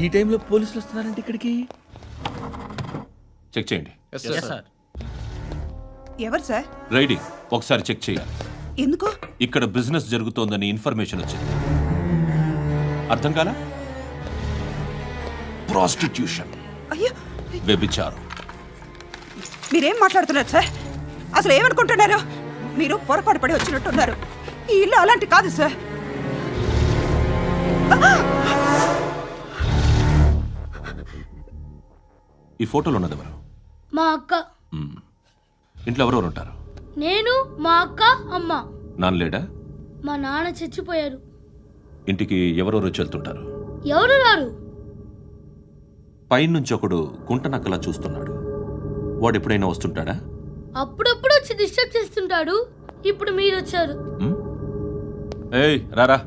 ఈ టైంలో పోలీసులు వస్తున్నారంటే ఇక్కడికి. చెక్ చేయండి. సార్. ఎవరు సార్? రైడీ ఒకసారి చెక్ చేయాలి. ఎందుకు? ఇక్కడ బిజినెస్ జరుగుతోందని ఇన్ఫర్మేషన్ వచ్చింది. అర్థం కాలా? ప్రాస్టిట్యూషన్, అయ్యో, వ్యభిచారం. మీరేం మాట్లాడుతున్నారు సార్? అసలు ఏమనుకుంటున్నారు? మీరు పొరపాటు పడి వచ్చినట్టున్నారు. ఈ ఇల్లు అలాంటి కాదు సార్. ఈ ఫోటోలో ఉన్నది ఎవరు? మా అక్క. ఇంట్లో ఎవరెవరు ఉంటారు? నేను, మా అక్క, అమ్మ. నాన్న లేడా? మా నాన్న చచ్చిపోయారు. ఇంటికి ఎవరెవరు వచ్చి వెళ్తుంటారు? ఎవరు రారు. పైనుంచి ఒకడు గుంట నక్కలా చూస్తున్నాడు. వాడు ఎప్పుడైనా వస్తుంటాడా? అప్పుడప్పుడు వచ్చి డిస్టర్బ్ చేస్తుంటాడు. ఇప్పుడు మీరు వచ్చారు. ఏయ్ రారా,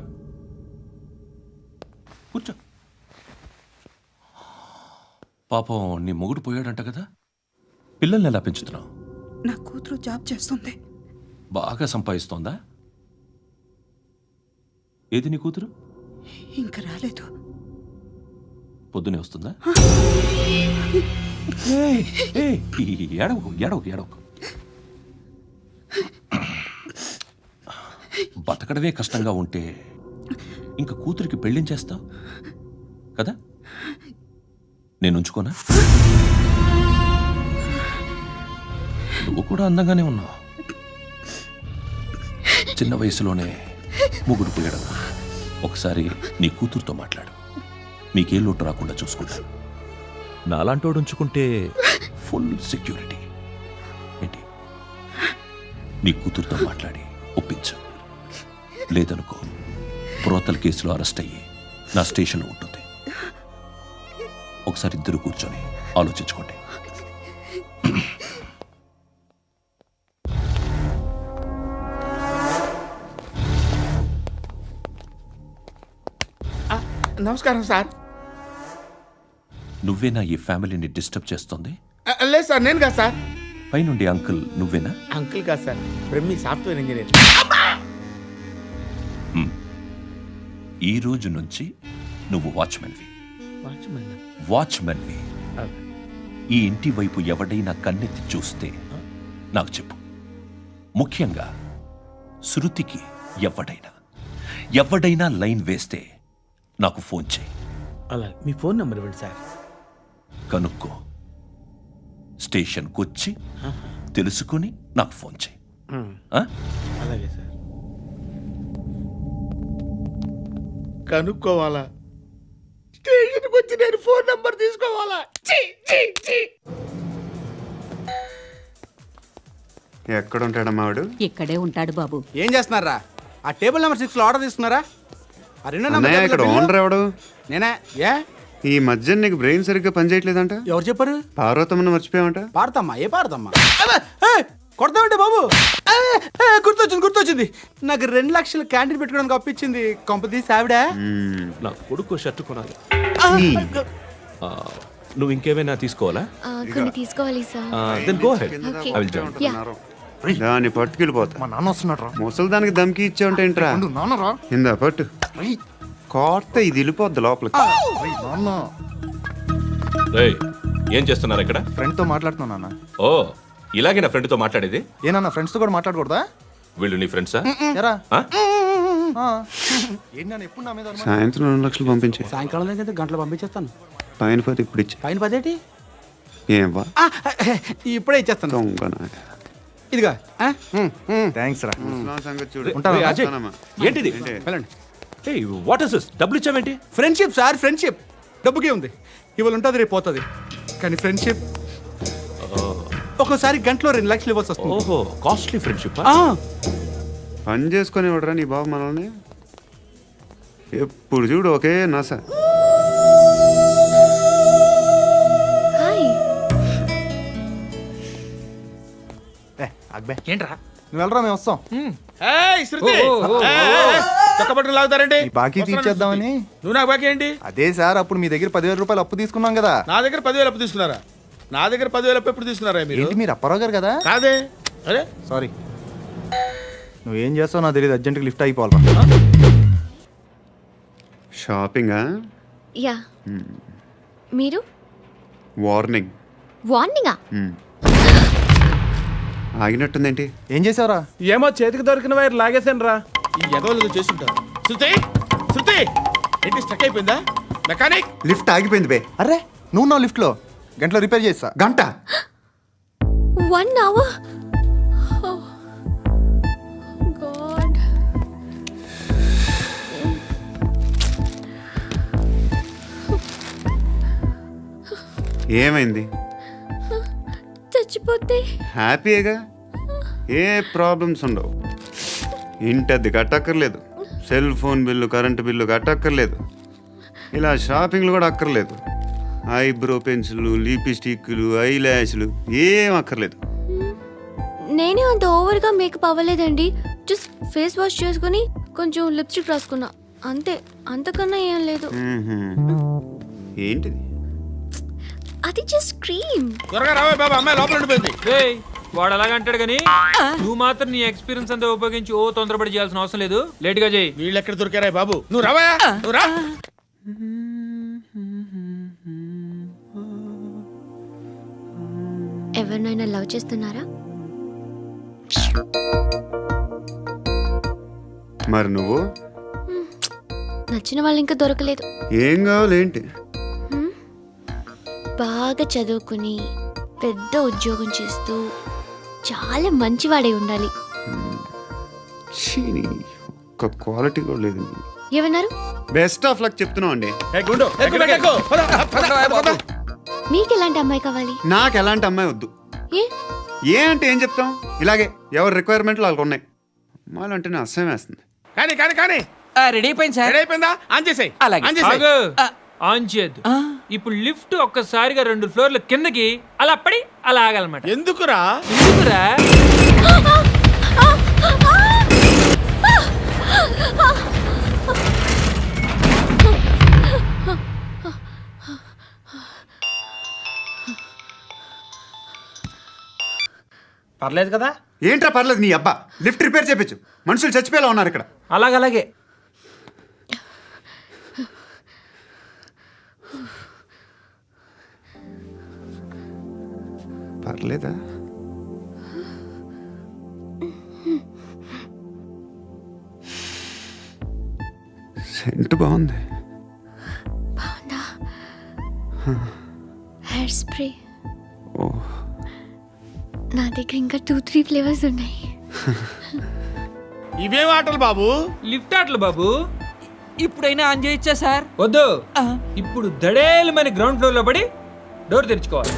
కూర్చో. పాపం నీ మొగుడు పోయాడంట కదా, పిల్లల్ని ఎలా పెంచుతున్నావు? నా కూతురు జాబ్ చేస్తుంది. బాగా సంపాదిస్తోందా? ఏది నీ కూతురు? ఇంకా రాలేదు. పొద్దునే వస్తుందా? ఏడవకు ఏడవకు ఏడవకు. బతకడమే కష్టంగా ఉంటే ఇంకా కూతురికి పెళ్ళించేస్తావు కదా? నేను ఉంచుకోనా? నువ్వు కూడా అందంగానే ఉన్నావు. చిన్న వయసులోనే ముగ్గురు పోయడం. ఒకసారి నీ కూతురుతో మాట్లాడు. నీకే లోటు రాకుండా చూసుకుంటాను. నాలాంటోడు ఉంచుకుంటే ఫుల్ సెక్యూరిటీ. ఏంటి? నీ కూతురుతో మాట్లాడి ఒప్పించు. లేదనుకో, ప్రోతల్ కేసులో అరెస్ట్ అయ్యి నా స్టేషన్లో ఉంటుంది. ఒకసారి ఇద్దరు కూర్చొని ఆలోచించుకోండి. నమస్కారం సార్. నువ్వేనా ఈ ఫ్యామిలీని డిస్టర్బ్ చేస్తుంది? లేదు సార్, నేను కాదు సార్. పైనుండి అంకుల్ నువ్వేనా? అంకుల్ కాదు సార్, బ్రహ్మి సాఫ్ట్వేర్ ఇంజనీర్. ఈ రోజు నుంచి నువ్వు వాచ్మెన్వి. వాచ్మెన్వి. ఈ ఇంటి వైపు ఎవడైనా కన్నెత్తి చూస్తే నాకు చెప్పు. ముఖ్యంగా శృతికి ఎవడైనా లైన్ వేస్తే నాకు ఫోన్ చేయి. అలా మీ ఫోన్ నెంబర్ ఇవ్వండి సార్. కనుక్కో, స్టేషన్కి వచ్చి తెలుసుకుని నాకు ఫోన్ చేయి. అలాగే సార్. కనుక్కోవాలా? స్టేషన్కి వచ్చి నేను ఫోన్ నెంబర్ తీసుకోవాలా? ఎక్కడ ఉంటాడమ్మా వాడు? ఇక్కడే ఉంటాడు బాబు. ఏం చేస్తున్నారా? ఆ టేబుల్ నెంబర్ 6 లో ఆర్డర్ తీసుకున్నారా? ఆ రెండో నెంబర్ ఇక్కడ ఓనర్ ఎవడు? నేనే. ఏ ఈ మధ్య నీకు బ్రెయిన్ సరిగ్గా పనిచేయట్లేదంట. ఎవరు చెప్పారు? పార్వతమ్మను మర్చిపోయామంట. పాడతామ్మా. ఏ పాడతామ్మా? కొడతామంటే బాబు. గుర్తొచ్చింది. నాకు 2 లక్షలు క్యాంటీన్ పెట్టుకోవడానికి అప్పించింది కొంపతీసి ఆవిడ. నా కొడుకు షర్ట్ కొనాలి. నువ్వు ఇంకేమైనా తీసుకోవాలా? కొన్ని తీసుకోవాలి sir. Then go ahead. I will join. దాన్ని పట్టుకెళ్ళిపోతా. మా నాన్న వస్తున్నాడు. ముసలి దానికి దమ్కి ఇచ్చావంటే ఏంట్రా? నాన్నరా ఇందా పట్టు. కోర్త ఇది వెళ్ళిపోద్ది లోపలికి. ఏం చేస్తున్నారు ఇక్కడ? ఫ్రెండ్ తో మాట్లాడుతున్నా. ఓ, ఇలాగే నా ఫ్రెండ్ తో మాట్లాడేది? ఏనా ఫ్రెండ్స్ తో కూడా మాట్లాడకూడదా? వీళ్ళు నీ ఫ్రెండ్సా? సాయంత్రం 2 లక్షలు పంపించే. సాయంకాలం దగ్గర గంటలు పంపించేస్తాను. పైన 10 ఇప్పుడు ఇచ్చే. పైన 10 ఏంటి? ఏం వా ఇప్పుడే ఇచ్చేస్తాను. ఇదిగా. థ్యాంక్స్ రా. సంగతి చూడు. ఉంటాను. అజయ్, ఏంటిది? వెళ్ళండి. What is this? డబ్బులు ఇచ్చావేంటి? Friendship sir, friendship. డబ్బుకే ఉంది. ఇవాళ ఉంటుంది, రేపు పోతుంది. కానీ ఫ్రెండ్షిప్ ఒక్కోసారి గంటలో 2 లక్షలు ఇవ్వాల్సి వస్తుంది. ఓహో, కాస్ట్లీ ఫ్రెండ్షిప్. పని చేసుకొని ఇవ్వడరా నీ బాబు మనల్ని. ఎప్పుడు చూడు ఒకే నస. ఏంట్రా నువ్వు వెళ్ళరా, మేము వస్తాం. చక్కబట్టలు లాగుతారండి. బాకీ తీర్చేద్దామని. నువ్వు నాకు బాకీ ఏంటి? అదే సార్, అప్పుడు మీ దగ్గర 10,000 రూపాయలు అప్పు తీసుకున్నాం కదా. నా దగ్గర 10,000 అప్పు తీసుకున్నారా? నా దగ్గర 10,000 అప్పు ఎప్పుడు తీసుకున్నారా మీరు? ఏంటి మీరు అప్పారావు గారు కదా? కాదే. అరే సారీ. నువ్వేం చేస్తావు నాకు తెలియదు. అర్జెంట్గా లిఫ్ట్ అయిపోవాలి. షాపింగా? యా మీరు వార్నింగ్. వార్నింగా? ఆగినట్టుందేంటి? ఏం చేసావురా? ఏమో చేతికి దొరికిన వైర్ లాగేసాను రా. ఈ ఎదవలు చేస్తుంటారు. శృతి శృతి ఏంటి స్టక్ అయిపోయిందా? మెకానిక్ లిఫ్ట్ ఆగిపోయింది బే. అరే నువ్వు నా లిఫ్ట్లో గంటలో రిపేర్ చేస్తా. గంట 1 hour? Oh, God. ఏమైంది? చచ్చిపోతే హ్యాపీగా, ఏ ప్రాబ్లమ్స్ ఉండవు. ఇంటద్ది కట్టక్కర్లేదు, cell phone bill, current bill కట్టక్కర్లేదు, ఇలా షాపింగ్లు కూడా అక్కర్లేదు. ఐబ్రో పెన్సిల్, లిప్స్టిక్లు, ఐ ల్యాష్లు ఏం అక్కర్లేదు. నేనే అంత ఓవర్గా మేకప్ అవ్వలేదండి. జస్ట్ ఫేస్ వాష్ చేసుకుని కొంచెం లిప్స్టిక్ రాసుకున్నా అంతే. అంతకన్నా ఏం లేదు. ఏంటిది? అది జస్ట్ క్రీమ్. త్వరగా రావే బాబా, అమ్మాయి లోపల ఉండిపోయింది. వాడు అలాగంటాడు కానీ నువ్వు మాత్రం నీ ఎక్స్పీరియన్స్ అంతా ఉపయోగించి తొందరపడి చేయాల్సిన అవసరం లేదు. లేట్ గా చేయి. వీళ్ళు ఎక్కడ దొరికారా బాబు? నువ్వు రావా, నువ్వు రా. ఎవరినైనా లవ్ చేస్తున్నారా? మరి నువ్వు? నచ్చిన వాళ్ళు ఇంకా దొరకలేదు. ఏం కావాలేంటి? బాగా చదువుకుని పెద్ద ఉద్యోగం చేస్తూ చాలా మంచివాడై ఉండాలి. ఒక్క క్వాలిటీ కూడా లేదు. ఏమన్నారు? బెస్ట్ ఆఫ్ లక్ చెప్తున్నావు అండి. మీకు ఎలాంటి అమ్మాయి కావాలి? నాకు ఎలాంటి అమ్మాయి వద్దు. ఏ అంటే ఏం చెప్తాం? ఇలాగే ఎవరి రిక్వైర్మెంట్లు వాళ్ళకు ఉన్నాయి. అమ్మాయిలు అంటే నేను అసహ్యం వేస్తుంది. కానీ కానీ కానీ రెడీ అయిపోయింది సార్. రెడీ అయిపోయిందా? ఆన్ చేసేయ్. ఆన్ చేసేయ్. ఆన్ చేయద్దు. ఇప్పుడు లిఫ్ట్ ఒక్కసారిగా 2 ఫ్లోర్ల కిందకి అలా పడి అలా ఆగాలన్నమాట. ఎందుకురా? ఎందుకురా? పర్లేదు కదా? ఏంట్రా పర్లేదు నీ అబ్బా. లిఫ్ట్ రిపేర్ చేయించు. మనుషులు చచ్చిపోయేలా ఉన్నారు ఇక్కడ. అలాగే పర్లేదా? సెంట్ బాగుంది. బాగుందా? Hair spray. ఓ, నా దగ్గర ఇంకా 2-3 ఫ్లేవర్స్ ఉన్నాయి. ఇవేం ఆటలు బాబు? లిఫ్ట్ ఆటలు బాబు. ఇప్పుడైనా ఆన్ చేయొచ్చా సార్? వద్దు. ఇప్పుడు దడేలు మన గ్రౌండ్ ఫ్లోర్ లో పడి డోర్ తెరుచుకోవాలి.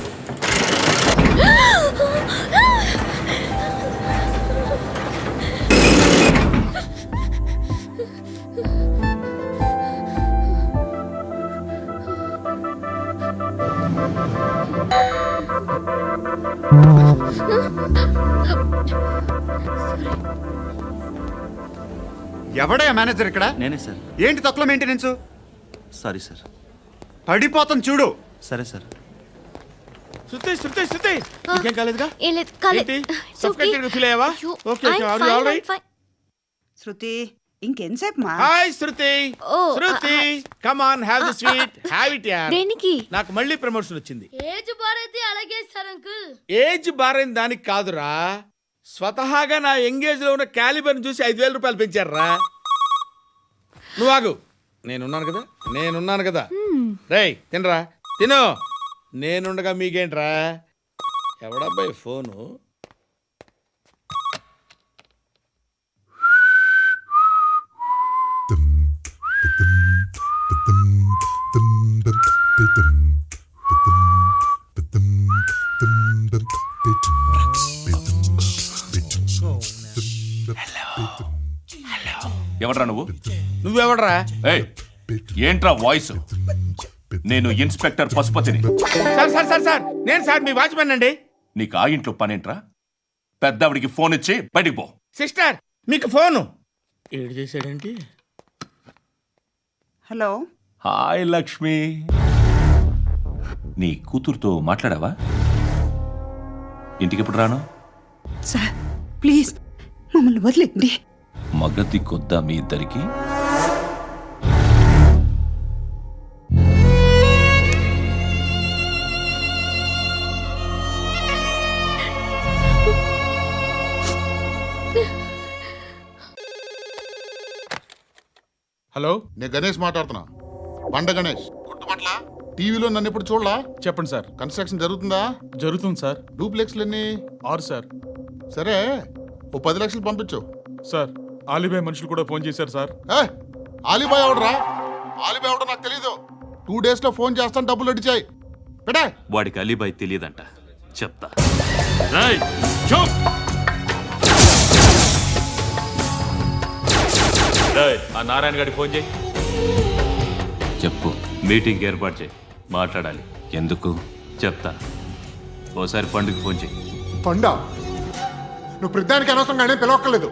ఎవడయ్యా మేనేజర్ ఇక్కడ? నేనే సార్. ఏంటి తక్కువ మెయింటెనెన్స్? Sorry sir. పడిపోతాం చూడు. సరే సార్. శృతి శృతి శృతి ఇంకేం కాలేదుగా? ఏం లేదు, కాలేదు. ఏంటి? Suffocated గా ఫీల్ అయ్యావా? Okay okay, are you all right? Shruti ఇంకెంతసేపు మా? Hi Shruti. Oh, Shruti come on, have the sweet, have it యార్. దేనికి? నాకు మళ్ళీ ప్రమోషన్ వచ్చింది. ఏజ్ బారైతే అలాగే సార్ అంకుల్. ఏజ్ బారైన దానికి కాదురా, స్వతహాగా నా ఎంగేజ్ లో ఉన్న క్యాలిబర్ చూసి 5,000 రూపాయలు పెంచారా. నువ్వు ఆగు, నేనున్నాను కదా. రేయ్ తినరా, తిను. నేనుండగా మీకేంట్రా? ఎవడబ్బాయి ఫోను? ఎవడ్రా నువ్వు? నువ్వెవడరా? ఏయ్, ఏంట్రా వాయిస్? నేను ఇన్స్పెక్టర్ పశుపతిని. సార్ సార్ సార్ సార్ నేను సార్ మీ వాచ్మెన్ అండి. నీకు ఆ ఇంట్లో పనేంట్రా? పెద్దవిడికి ఫోన్ ఇచ్చి బయటికి పో. సిస్టర్ మీకు ఫోను. ఏడు చేశాడేంటి? హలో. హాయ్ లక్ష్మి. నీ కూతురుతో మాట్లాడావా? ఇంటికి ఎప్పుడు రాను? సార్ ప్లీజ్ మమ్మల్ని వదిలేండి. మగతి కొద్దా మీ ఇద్దరికి? హలో, నేను గణేష్ మాట్లాడుతున్నా. బండ గణేష్ గుర్తుపట్ల టీవీలో నన్ను ఇప్పుడు చూడలా? చెప్పండి సార్. కన్స్ట్రక్షన్ జరుగుతుందా? జరుగుతుంది సార్. డూప్లెక్స్లు ఎన్ని? 6 సార్. సరే, ఓ 10 లక్షలు పంపించు. సార్, ఆలిబాయ్ మనుషులు కూడా ఫోన్ చేశారు సార్. ఏ ఆలిబాయ్ ఎవడరా? ఆలిబాయ్ ఎవడో నాకు తెలీదు. 2 days లో ఫోన్ చేస్తాను, డబ్బులు అడిచాయి పెట్టే. వాడికి అలీబాయ్ తెలియదంట, చెప్తా. రేయ్, చూప్. రేయ్, ఆ నారాయణ గారికి ఫోన్ చేయి. చెప్పు. మీటింగ్ ఏర్పాటు చేయి, మాట్లాడాలి. ఎందుకు చెప్తా. ఓసారి పండుగ ఫోన్ చేయి. పండా, నువ్వు ప్రతిదానికి అనవసరంగానే పిలవక్కర్లేదు.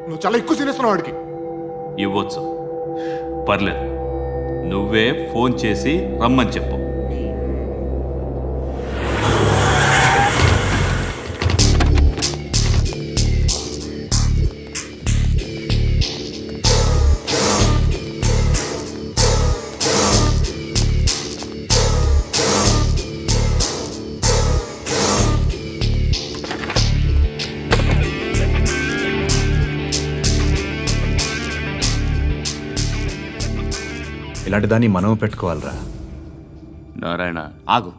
నువ్వు చాలా ఎక్కువ సీనిస్తున్నావు వాడికి. ఇవ్వచ్చు, పర్లేదు. నువ్వే ఫోన్ చేసి రమ్మని చెప్పు. ఇలాంటి దాన్ని మనం పెట్టుకోవాలరా. నారాయణ, ఆగు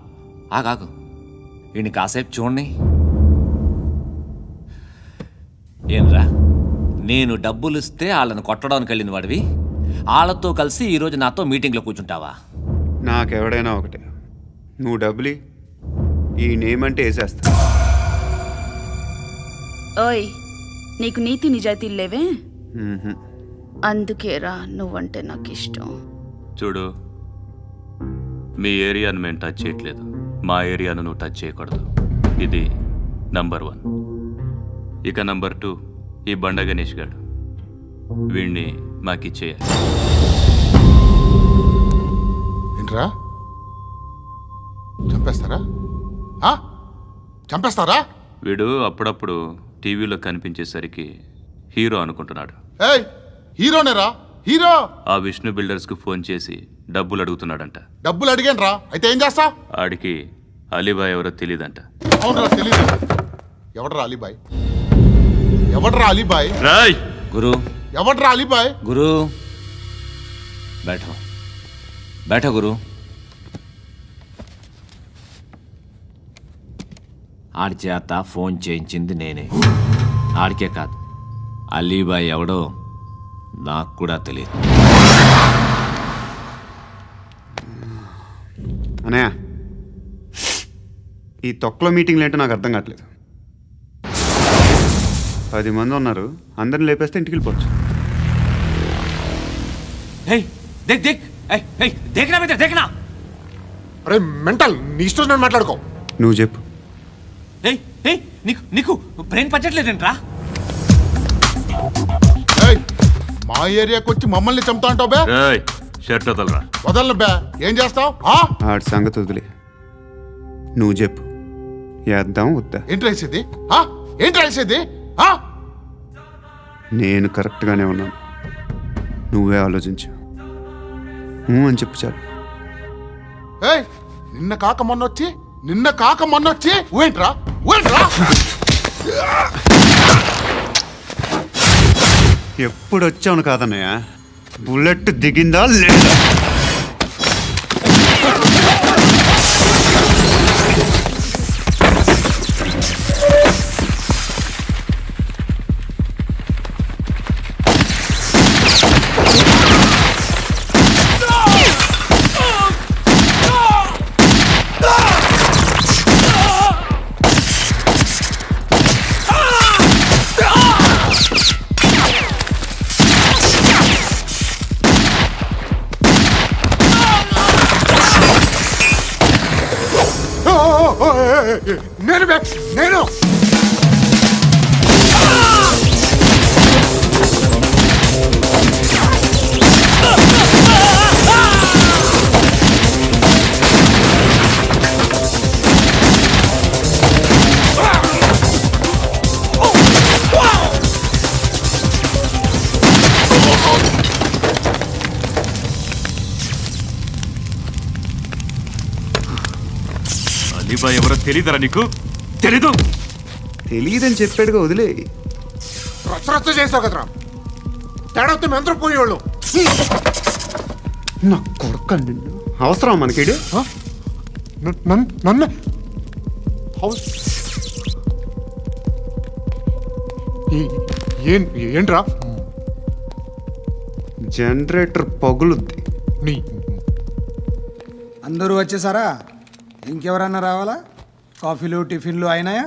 ఆగాగు, ఈయన కాసేపు చూడండి. ఏంరా, నేను డబ్బులు ఇస్తే వాళ్ళని కొట్టడానికి వెళ్ళిన వాడివి, వాళ్ళతో కలిసి ఈరోజు నాతో మీటింగ్లో కూర్చుంటావా? నాకెవడైనా ఒకటే, నువ్వు డబ్బులి, ఈ నేమ్ అంటే వేసేస్తా. ఓయ్, నీకు నీతి నిజాయితీలు లేవే, మ్మ్హ. అందుకేరా నువ్వంటే నాకు ఇష్టం. చూడు, మీ ఏరియాను మేము టచ్ చేయట్లేదు, మా ఏరియాను నువ్వు టచ్ చేయకూడదు. ఇది నంబర్ 1. ఇక నంబర్ 2, ఈ బండ గణేష్ గాడు, వీణ్ణి మాకిచ్చేయాలి. ఏంట్రా, చంపేస్తారా? చంపేస్తారా? వీడు అప్పుడప్పుడు టీవీలో కనిపించేసరికి హీరో అనుకుంటున్నాడు. ఏయ్, హీరోనేరా, హీరో. ఆ విష్ణు బిల్డర్స్కు ఫోన్ చేసి డబ్బులు అడుగుతున్నాడంట. డబ్బులు అడిగాను, అయితే ఏం చేస్తా? ఆడికి అలీబాయ్ ఎవరో తెలియదంట. అవునరా, తెలీదు. ఎవడరా అలీబాయ్? ఎవడరా అలీబాయ్? రాయ్ గురు, ఎవడరా అలీబాయ్? గురు బైఠో బైఠో గురు. ఆడి చేత ఫోన్ చేయించింది నేనే. ఆడికే కాదు, అలీబాయ్ ఎవడో నాకు కూడా తెలియదు. అనయ్య, ఈ తొక్కలో మీటింగ్లు ఏంటో నాకు అర్థం కావట్లేదు. 10 మంది ఉన్నారు, అందరిని లేపేస్తే ఇంటికి వెళ్ళిపోవచ్చు. అరే మెంటల్, నీ ఇష్టం నేను మాట్లాడుకో. నువ్వు చెప్పు. నీకు బ్రెయిన్ పచ్చట్లేదంట్రా? ఏయ్, మా ఏరియాకి వచ్చి మమ్మల్ని చంపుతా అంటావు బే? రాయ్, షర్ట్ వదలరా. వదలను బే. ఏం చేస్తావు? ఆడి సంగతి వదిలే, నువ్వు చెప్పు. వేద్దాం వద్దా? ఏంటి రాసేది? ఏంటి రాసేది? నేను కరెక్ట్గానే ఉన్నాను, నువ్వే ఆలోచించు. అని చెప్పు చాలు. ఏయ్, నిన్న కాక మొన్నొచ్చి ఊయంట్రా. ఎప్పుడు వచ్చావును కాదన్నయ్య, బుల్లెట్ దిగిందా లేదా? నేను అలీబాయ్ ఎవరో తెలీదరా నీకు? తెలీదు? తెలియదని చెప్పాడుగా, వదిలే. రచ్చ చేసావు కదరా. తేడా వస్తే మెంతరం పోయేవాళ్ళు. నా కొడుకు నిన్ను అవసరం మనకిడు. నన్ను ఏంట్రా జనరేటర్ పగులుద్ది. నీ అందరూ వచ్చేసారా? ఇంకెవరన్నా రావాలా? కాఫీలు టిఫిన్లు అయినాయా?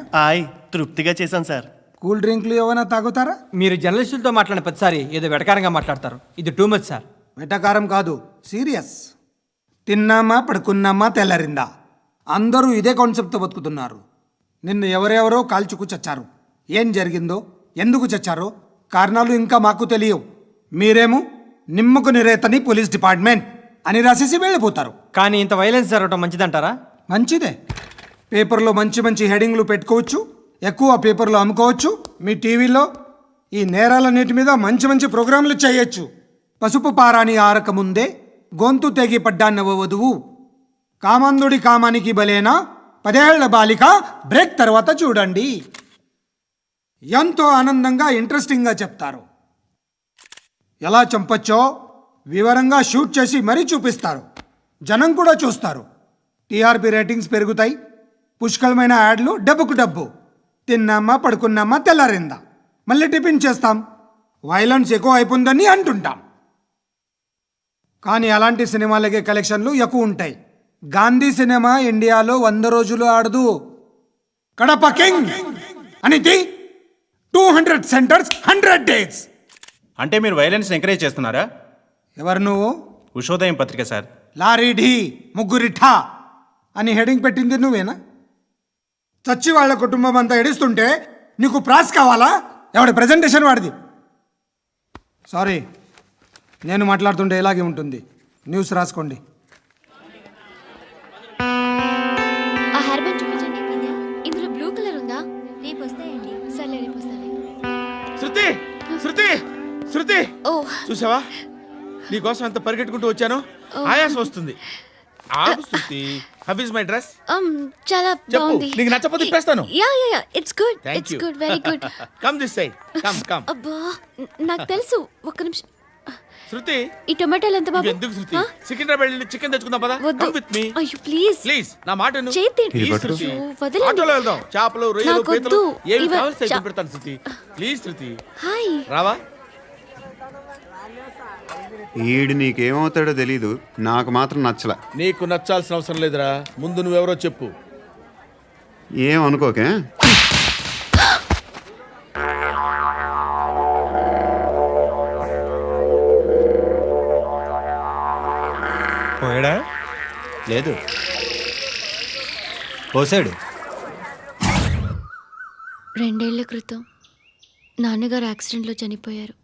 తృప్తిగా చేశాను సార్. కూల్ డ్రింక్లు ఏమైనా తాగుతారా? మీరు జర్నలిస్టులతో మాట్లాడిన ప్రతిసారి ఏదో వెటకారంగా మాట్లాడతారు. ఇది టూ మచ్ సార్. వెటకారం కాదు, సీరియస్. తిన్నామా పడుకున్నామా తెల్లరిందా, అందరూ ఇదే కాన్సెప్ట్తో బతుకుతున్నారు. నిన్ను ఎవరెవరో కాల్చుకు చచ్చారు. ఏం జరిగిందో, ఎందుకు చచ్చారో కారణాలు ఇంకా మాకు తెలియవు. మీరేమో నిమ్మకు నిరేతని పోలీస్ డిపార్ట్మెంట్ అని రాసేసి వెళ్ళిపోతారు. కానీ ఇంత వైలెన్స్ జరగడం మంచిదంటారా? మంచిదే. పేపర్లో మంచి మంచి హెడింగ్లు పెట్టుకోవచ్చు, ఎక్కువ పేపర్లు అమ్ముకోవచ్చు. మీ టీవీలో ఈ నేరాలన్నిటి మీద మంచి మంచి ప్రోగ్రాంలు చేయొచ్చు. పసుపు పారాని ఆరక ముందే గొంతు తెగి పడ్డాన్నవ వధువు, కామందుడి కామానికి బలేనా 10 ఏళ్ల బాలిక బ్రేక్ తర్వాత చూడండి. ఎంతో ఆనందంగా ఇంట్రెస్టింగ్గా చెప్తారు. ఎలా చంపచ్చో వివరంగా షూట్ చేసి మరీ చూపిస్తారు. జనం కూడా చూస్తారు. టీఆర్పీ రేటింగ్స్ పెరుగుతాయి. పుష్కలమైన యాడ్లు, డబ్బుకు డబ్బు. తిన్నామా పడుకున్నామా తెల్లారిందా, మళ్ళీ టిఫిన్ చేస్తాం. వైలెన్స్ ఎక్కువ అయిపోయిందని అంటుంటాం. కానీ అలాంటి సినిమాలకే కలెక్షన్లు ఎక్కువ ఉంటాయి. గాంధీ సినిమా ఇండియాలో 100 రోజులు ఆడదు. కడప కింగ్ అనేది 200 సెంటర్స్ 100 డేస్. అంటే మీరు వైలెన్స్ ఎంకరేజ్ చేస్తున్నారా? ఎవరు నువ్వు? ఉషోదయం పత్రిక సార్. లారీ ఢీ ముగ్గురిఠా అని హెడింగ్ పెట్టింది నువ్వేనా? చచ్చి వాళ్ళ కుటుంబం అంతా ఎడుస్తుంటే నీకు ప్రాస్ కావాలా? ఎవడి ప్రజెంటేషన్ వాడిది. సారీ, నేను మాట్లాడుతుంటే ఇలాగే ఉంటుంది. న్యూస్ రాసుకోండి. ఆ హెయిర్ బ్యాండ్ చూపించండి. ఇందులో బ్లూ కలర్ ఉందా? రేపు వస్తాయండి. సర్లే, రేపు వస్తాయి. శృతి శృతి శృతి, ఓ చూసావా నీకోసం ఎంత పరిగెట్టుకుంటూ వచ్చాను. ఆయాసం వస్తుంది. ఆగు Shruti. How is my dress? చాలా చెప్పు, బాగుంది. నీకు నచ్చకపోతే తిప్పేస్తాను. Ya ya ya, it's good. Thank it's you. Good, very good. Come this side. Come అబ్బా, నాకు తెలుసు. ఒక్క నిమిషం. శృతి, ఈ టొమాటోలు ఎంత బాబు? ఎందుకు శృతి? సికింద్రాబాద్ వెళ్ళి చికెన్ తెచ్చుకుందాం పదా. వద్దు. కమ్ విత్ మీ అయ్యో ప్లీజ్ ప్లీజ్. నా మాట విను. చేతి Please, పట్టు. శృతి. వదలండి. ఆటోలో వెళ్దాం. చేపలు, రొయ్యలు, నాకు పీతలు వద్దు. ఏమి ఇవ- కావాలి చా- పెడతాను శృతి. Please Shruti, hi. రావా? ఈడు నీకేమవుతాడో తెలీదు, నాకు మాత్రం నచ్చలా. నీకు నచ్చాల్సిన అవసరం లేదురా. ముందు నువ్వెవరో చెప్పు. ఏం అనుకోకే. పోయాడా? లేదు, పోసాడు. 2 ఏళ్ల క్రితం నాన్నగారు యాక్సిడెంట్లో చనిపోయారు.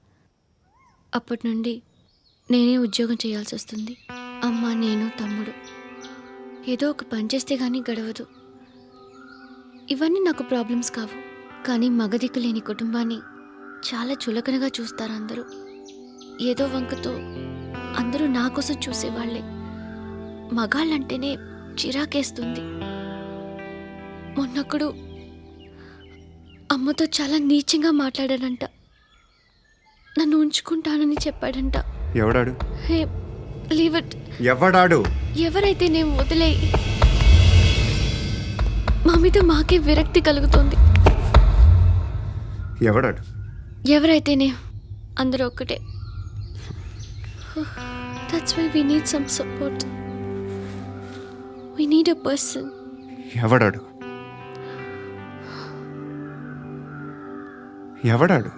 అప్పటి నుండి నేనే ఉద్యోగం చేయాల్సి వస్తుంది. అమ్మ, నేను, తమ్ముడు ఏదో ఒక పని చేస్తే కానీ గడవదు. ఇవన్నీ నాకు ప్రాబ్లమ్స్ కావు. కానీ మగదిక్కు లేని కుటుంబాన్ని చాలా చులకనగా చూస్తారు అందరూ. ఏదో వంకతో అందరూ నా కోసం చూసేవాళ్లే. మగాళ్ళంటేనే చిరాకేస్తుంది. మొన్నొక్కడు అమ్మతో చాలా నీచంగా మాట్లాడాడంట. నన్ను ఉంచుకుంటానని చెప్పాడంట. ఎవడాడు? హే, లీవ్ ఇట్. ఎవడాడు? ఎవరైతే నేను వదిలేయి. మా మీద మాకే విరక్తి కలుగుతుంది. ఎవడాడు? ఎవరైతేనే అందరూ ఒక్కటే. That's why we need some support. We need a person. ఎవడాడు? ఎవడాడు?